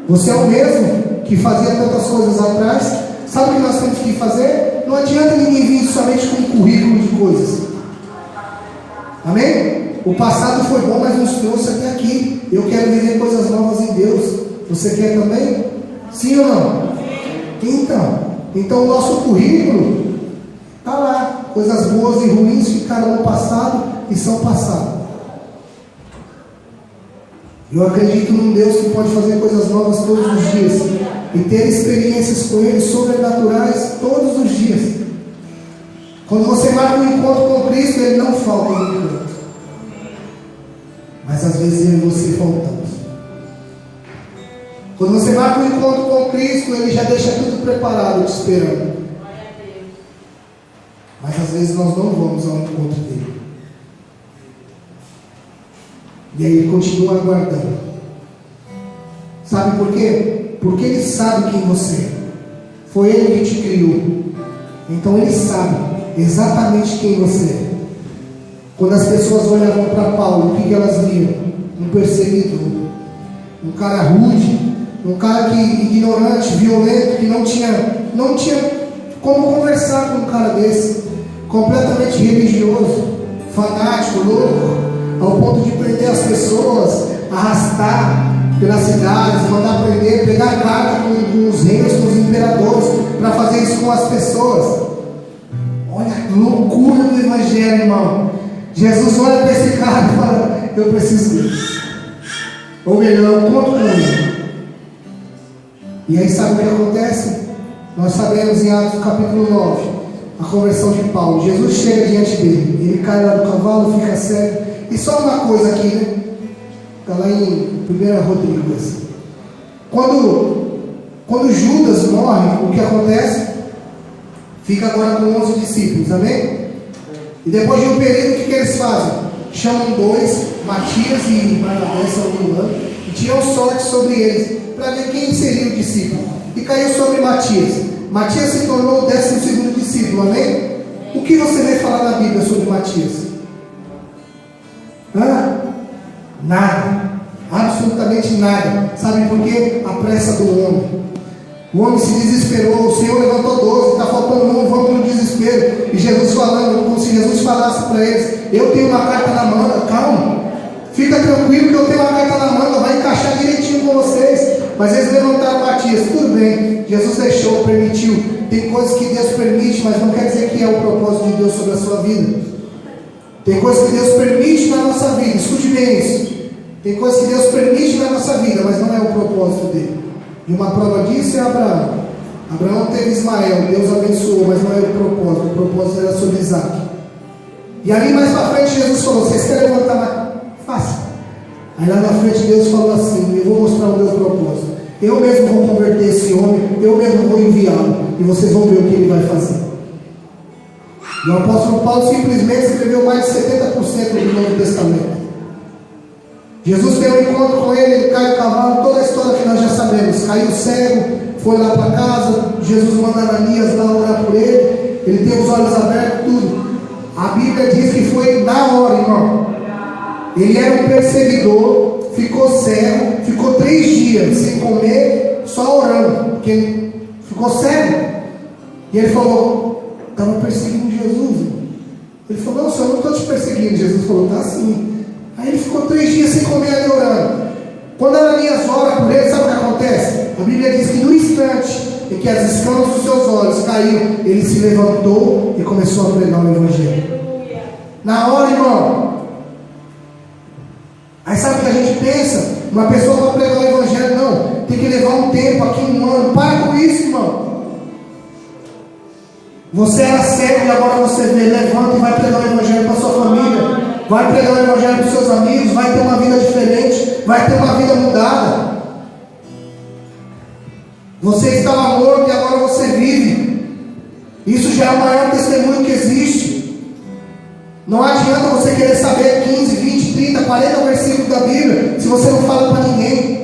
Você é o mesmo que fazia tantas coisas atrás? Sabe o que nós temos que fazer? Não adianta ninguém vir somente com um currículo de coisas. Amém? O passado foi bom, mas nos trouxe até aqui. Eu quero viver coisas novas em Deus. Você quer também? Sim ou não? Então o nosso currículo está lá. Coisas boas e ruins ficaram no passado e são passado. Eu acredito num Deus que pode fazer coisas novas todos os dias e ter experiências com Ele sobrenaturais todos os dias. Quando você marca um encontro com Cristo, Ele não falta no encontro. Mas às vezes eu e você faltamos. Quando você marca um encontro com Cristo, Ele já deixa tudo preparado, te esperando. Mas às vezes nós não vamos ao encontro dele. E aí Ele continua aguardando. Sabe por quê? Porque Ele sabe quem você é. Foi Ele que te criou. Então Ele sabe exatamente quem você é. Quando as pessoas olhavam para Paulo, o que elas viam? Um perseguidor, um cara rude, um cara ignorante, violento, que não tinha como conversar com um cara desse, completamente religioso, fanático, louco, ao ponto de prender as pessoas, arrastar pelas cidades, mandar prender, pegar carta com os reis, com os imperadores, para fazer isso com as pessoas. Olha a loucura do Evangelho, irmão. Jesus olha para esse cara e fala: eu preciso disso. Ou melhor, eu conto com ele. E aí sabe o que acontece? Nós sabemos em Atos capítulo 9, a conversão de Paulo. Jesus chega diante dele, ele cai lá do cavalo, fica cego. E só uma coisa aqui, né? Está lá em 1 Rodrigues. Quando Judas morre, o que acontece? Fica agora com 11 discípulos, amém? E depois de um período, o que eles fazem? Chamam dois, Matias e Barnabé, se eu não me engano, e tiram sorte sobre eles, para ver quem seria o discípulo. E caiu sobre Matias. Matias se tornou o 12º discípulo, amém? O que você vai falar na Bíblia sobre Matias? Nada. Absolutamente nada. Sabe por quê? A pressa do homem. O homem se desesperou, o Senhor levantou 12, está faltando um, vamos no desespero. E Jesus falando, como se Jesus falasse para eles: eu tenho uma carta na manga, calma, fica tranquilo que eu tenho uma carta na manga, vai encaixar direitinho com vocês. Mas eles levantaram Matias, tudo bem, Jesus deixou, permitiu. Tem coisas que Deus permite, mas não quer dizer que é o propósito de Deus sobre a sua vida. Tem coisas que Deus permite na nossa vida, escute bem isso. Tem coisas que Deus permite na nossa vida, mas não é o propósito dele. E uma prova disso é Abraão. Abraão teve Ismael, Deus abençoou, mas não era o propósito era sobre Isaac. E ali mais para frente Jesus falou: vocês querem levantar mais? Faça. Aí lá na frente Deus falou assim: eu vou mostrar o meu propósito. Eu mesmo vou converter esse homem, eu mesmo vou enviá-lo, e vocês vão ver o que ele vai fazer. E o apóstolo Paulo simplesmente escreveu mais de 70% do Novo Testamento. Jesus tem um encontro com ele cai do cavalo, toda a história que nós já sabemos. Caiu cego, foi lá para casa, Jesus manda Ananias lá orar por ele, ele tem os olhos abertos, tudo. A Bíblia diz que foi na hora, irmão. Ele era um perseguidor, ficou cego, ficou 3 dias sem comer, só orando, porque ele ficou cego. E ele falou: estava perseguindo Jesus. Ele falou: não, Senhor, eu não estou te perseguindo. Jesus falou: está sim. Aí ele ficou 3 dias sem comer ali orando. Quando Ananias ora por ele, sabe o que acontece? A Bíblia diz que no instante em que as escamas dos seus olhos caíram, ele se levantou e começou a pregar o Evangelho. Na hora, irmão. Aí sabe o que a gente pensa? Uma pessoa para pregar o Evangelho, não, tem que levar um tempo, aqui 1 ano. Para com isso, irmão. Você era cego e agora você vê, levanta e vai pregar o Evangelho para a sua família. Vai pregar o Evangelho para os seus amigos, vai ter uma vida diferente, vai ter uma vida mudada. Você estava morto e agora você vive. Isso já é o maior testemunho que existe. Não adianta você querer saber 15, 20, 30, 40 versículos da Bíblia se você não fala para ninguém.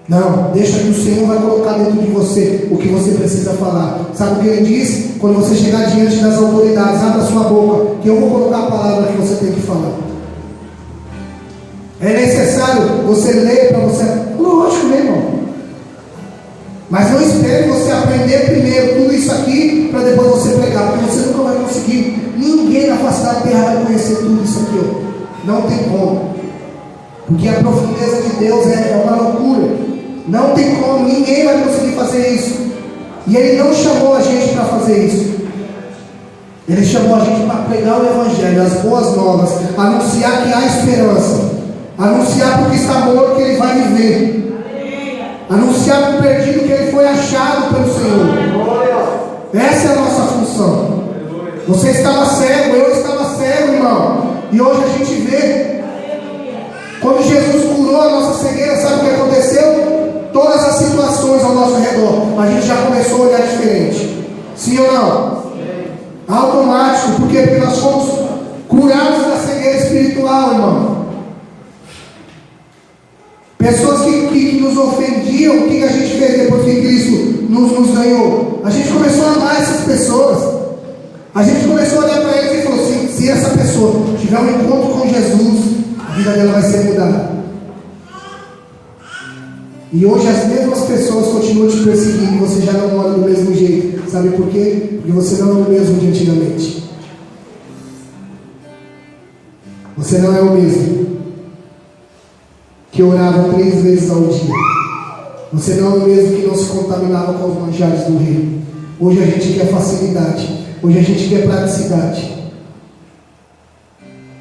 Não, deixa que o Senhor vai colocar dentro de você o que você precisa falar. Sabe o que ele diz? Quando você chegar diante das autoridades, abra sua boca, que eu vou colocar a palavra que você tem que falar. É necessário você ler para você. Lógico, meu irmão. Mas não espere você aprender primeiro tudo isso aqui para depois você pregar, porque você nunca vai conseguir. Ninguém na face da terra vai conhecer tudo isso aqui, ó. Não tem como. Porque a profundeza de Deus é uma loucura. Não tem como, ninguém vai conseguir fazer isso. E Ele não chamou a gente para fazer isso. Ele chamou a gente para pregar o Evangelho, as boas novas, anunciar que há esperança, anunciar para o que está morto que ele vai viver, anunciar para o perdido que ele foi achado pelo Senhor. Essa é a nossa função. Você estava cego, eu estava cego, irmão. E hoje a gente vê. Quando Jesus curou a nossa cegueira, sabe o que aconteceu? Todas as situações ao nosso redor, a gente já começou a olhar diferente. Sim ou não? Automático. Por quê? Porque nós fomos curados da cegueira espiritual, irmão. Pessoas que nos ofendiam, o que a gente fez depois que Cristo nos ganhou? A gente começou a amar essas pessoas. A gente começou a olhar para eles e falou assim: se essa pessoa tiver um encontro com Jesus, a vida dela vai ser mudada. E hoje as mesmas pessoas continuam te perseguindo e você já não olha do mesmo jeito. Sabe por quê? Porque você não é o mesmo de antigamente. Você não é o mesmo que orava 3 vezes ao dia. Você não é o mesmo que não se contaminava com os manjares do reino. Hoje a gente quer facilidade. Hoje a gente quer praticidade.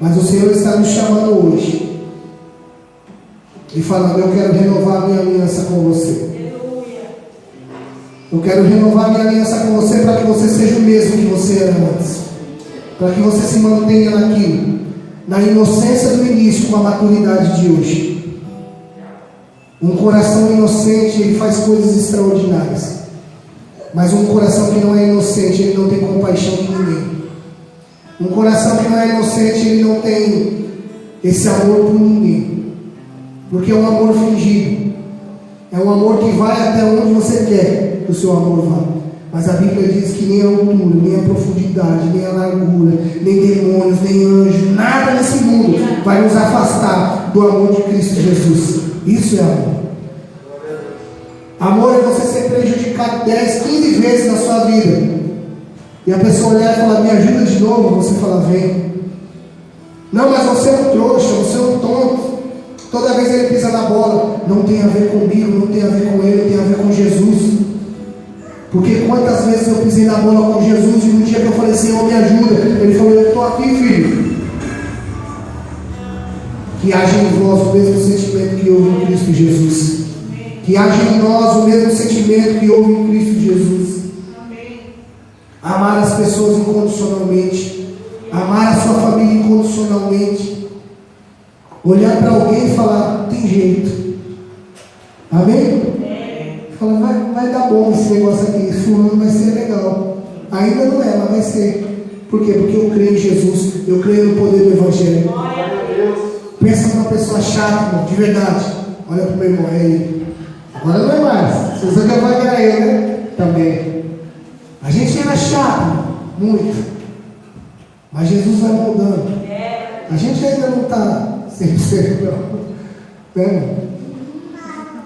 Mas o Senhor está nos chamando hoje e falando: eu quero renovar a minha aliança com você. Eu quero renovar a minha aliança com você para que você seja o mesmo que você era antes. Para que você se mantenha naquilo, na inocência do início com a maturidade de hoje. Um coração inocente, ele faz coisas extraordinárias. Mas um coração que não é inocente, ele não tem compaixão de ninguém. Um coração que não é inocente, ele não tem esse amor por ninguém. Porque é um amor fingido. É um amor que vai até onde você quer que o seu amor vá. Mas a Bíblia diz que nem a altura, nem a profundidade, nem a largura, nem demônios, nem anjos, nada nesse mundo vai nos afastar do amor de Cristo Jesus. Isso é amor. Amor é você ser prejudicado 10, 15 vezes na sua vida. E a pessoa olhar e falar: me ajuda de novo. Você fala: vem. Não, mas você é um trouxa, você é um tonto. Toda vez ele pisa na bola. Não tem a ver comigo, não tem a ver com ele, tem a ver com Jesus. Porque quantas vezes eu pisei na bola com Jesus e no dia que eu falei: Senhor, me ajuda, ele falou: eu estou aqui, filho. Que haja em vós o mesmo sentimento que houve em Cristo Jesus. Que haja em nós o mesmo sentimento que houve em Cristo Jesus. Amar as pessoas incondicionalmente. Amar a sua família incondicionalmente. Olhar para alguém e falar: tem jeito. Amém? Falar: vai dar bom esse negócio aqui. Esse fulano vai ser legal. Ainda não é, mas vai ser. Por quê? Porque eu creio em Jesus. Eu creio no poder do Evangelho. Pensa numa pessoa chata, irmão, de verdade. Olha para o meu irmão, é ele. Agora não é mais. Você usa que vai ganhar ele, né? Também. A gente era chato, muito. Mas Jesus vai moldando. A gente ainda não está 100%, não.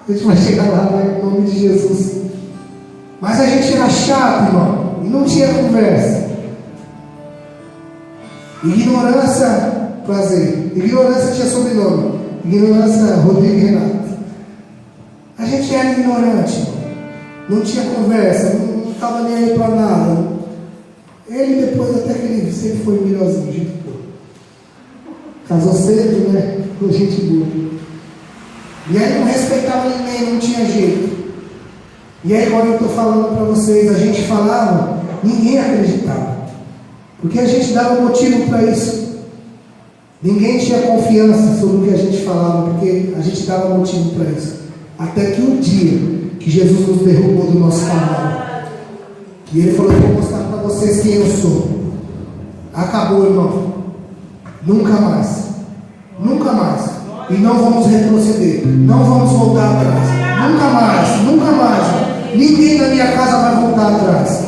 A gente vai chegar lá, em nome de Jesus. Mas a gente era chato, irmão. E não tinha conversa. Ignorância, prazer. Ignorância tinha sobrenome. Ignorância, Rodrigo Renato. A gente era ignorante. Não tinha conversa. Não estava nem aí para nada. Ele depois até que ele sempre foi melhorzinho, gente boa. Casou cedo, né? Com gente boa. E aí não respeitava ninguém, não tinha jeito. E aí quando eu estou falando para vocês, a gente falava, ninguém acreditava. Porque a gente dava motivo para isso. Ninguém tinha confiança sobre o que a gente falava, porque a gente dava motivo para isso. Até que um dia que Jesus nos derrubou do nosso cavalo. E ele falou: eu vou mostrar para vocês quem eu sou. Acabou, irmão. Nunca mais. Nunca mais. E não vamos retroceder. Não vamos voltar atrás. Nunca mais. Nunca mais. Ninguém na minha casa vai voltar atrás.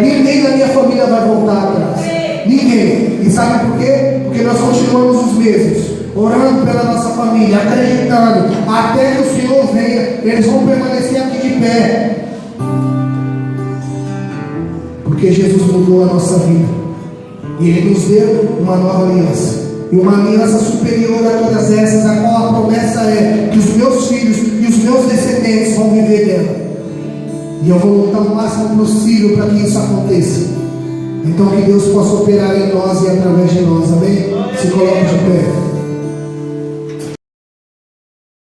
Ninguém na minha família vai voltar atrás. Ninguém. E sabe por quê? Porque nós continuamos os mesmos. Orando pela nossa família, acreditando, até que o Senhor venha, eles vão permanecer aqui de pé. Porque Jesus mudou a nossa vida. E Ele nos deu uma nova aliança. E uma aliança superior a todas essas, a qual a promessa é que os meus filhos e os meus descendentes vão viver dela. E eu vou lutar o máximo possível para que isso aconteça. Então que Deus possa operar em nós e através de nós. Amém? Se coloque de pé.